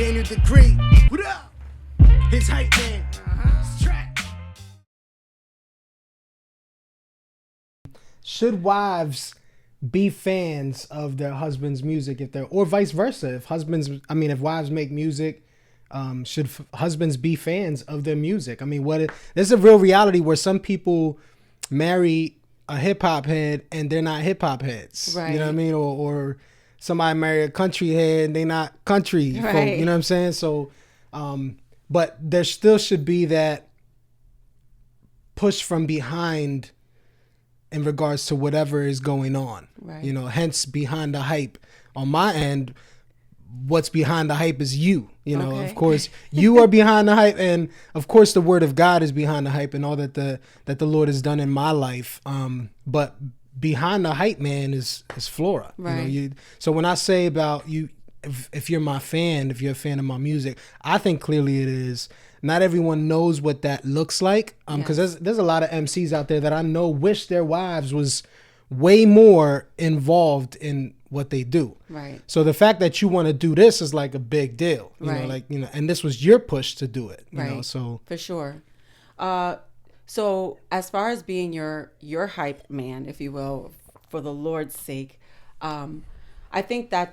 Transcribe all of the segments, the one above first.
Daniel the Great. What up? His Hypeman Stract. Should wives be fans of their husband's music or vice versa? If wives make music, should husbands be fans of their music? I mean, there's a real reality where some people marry a hip hop head and they're not hip hop heads. Right. You know what I mean? Or somebody marry a country head and they not country folk. Right. You know what I'm saying? So, but there still should be that push from behind in regards to whatever is going on. Right. You know, hence behind the hype. On my end, what's behind the hype is you. You know, Okay. of course, you are behind the hype, and of course, the word of God is behind the hype and all that the Lord has done in my life. But behind the hype man is Flora. Right. You know, so when I say about you, if you're my fan, if you're a fan of my music, I think clearly it is. Not everyone knows what that looks like, because there's a lot of MCs out there that I know wish their wives was way more involved in what they do. Right. So the fact that you want to do this is like a big deal, Right. and this was your push to do it, Right. you know. So For sure. So as far as being your hype man, if you will, for the Lord's sake, I think I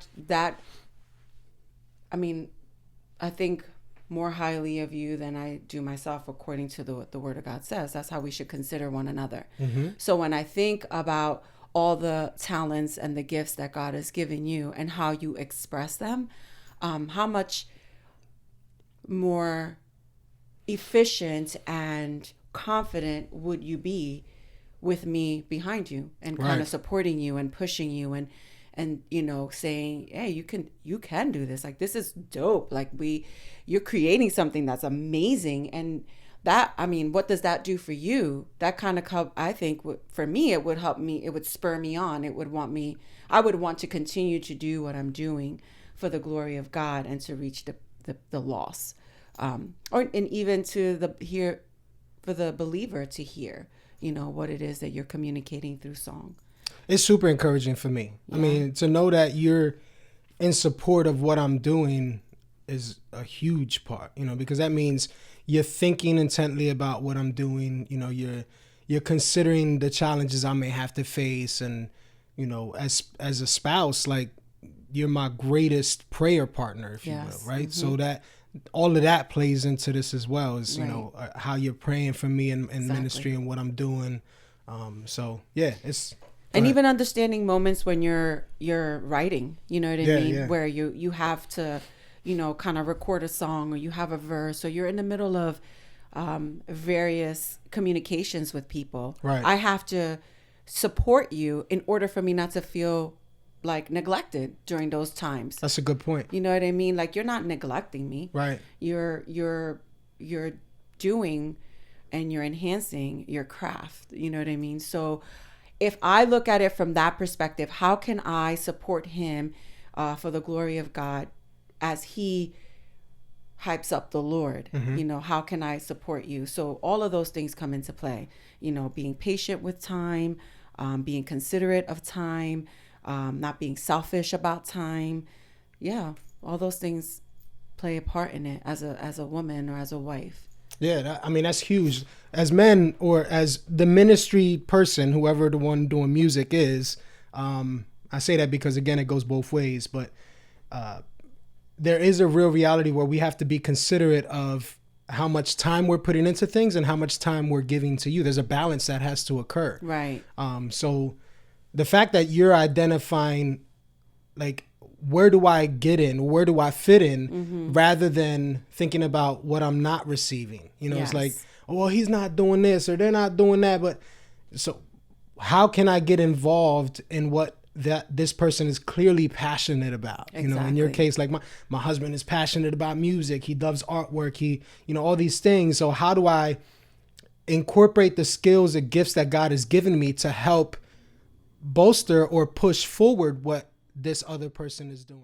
think more highly of you than I do myself, according to the Word of God says. That's how we should consider one another. Mm-hmm. So when I think about all the talents and the gifts that God has given you and how you express them, how much more efficient and confident would you be with me behind you and kind Right. of supporting you and pushing you and saying, hey, you can do this. Like, this is dope. Like, you're creating something that's amazing. And that, what does that do for you? That kind of, I think for me, it would help me. It would spur me on. I would want to continue to do what I'm doing for the glory of God and to reach the lost. And even for the believer to hear, what it is that you're communicating through song. it's super encouraging for me. Yeah. I mean, to know that you're in support of what I'm doing is a huge part, because that means you're thinking intently about what I'm doing. You're considering the challenges I may have to face, and as a spouse, like, you're my greatest prayer partner, if you Yes. will, right? Mm-hmm. So that all of that plays into this as well, as Right. how you're praying for me in Exactly. ministry and what I'm doing. So yeah, it's. And even understanding moments when you're writing, you know what I mean? Yeah. Where you have to, kind of record a song, or you have a verse, or you're in the middle of various communications with people. Right. I have to support you in order for me not to feel like neglected during those times. That's a good point. You know what I mean? Like, you're not neglecting me. Right. You're doing and you're enhancing your craft. You know what I mean? So if I look at it from that perspective, how can I support him for the glory of God as he hypes up the Lord? Mm-hmm. How can I support you? So all of those things come into play, being patient with time, being considerate of time, not being selfish about time. Yeah. All those things play a part in it as a woman or as a wife. Yeah, that's huge. As men, or as the ministry person, whoever the one doing music is, I say that because, again, it goes both ways, but there is a real reality where we have to be considerate of how much time we're putting into things and how much time we're giving to you. There's a balance that has to occur. Right. So the fact that you're identifying, like, where do I get in? Where do I fit in? Mm-hmm. Rather than thinking about what I'm not receiving. It's Yes. like, oh, well, he's not doing this or they're not doing that. But so how can I get involved in what this person is clearly passionate about? In your Exactly. case, like my husband is passionate about music. He loves artwork. He, all these things. So how do I incorporate the skills and gifts that God has given me to help bolster or push forward what this other person is doing?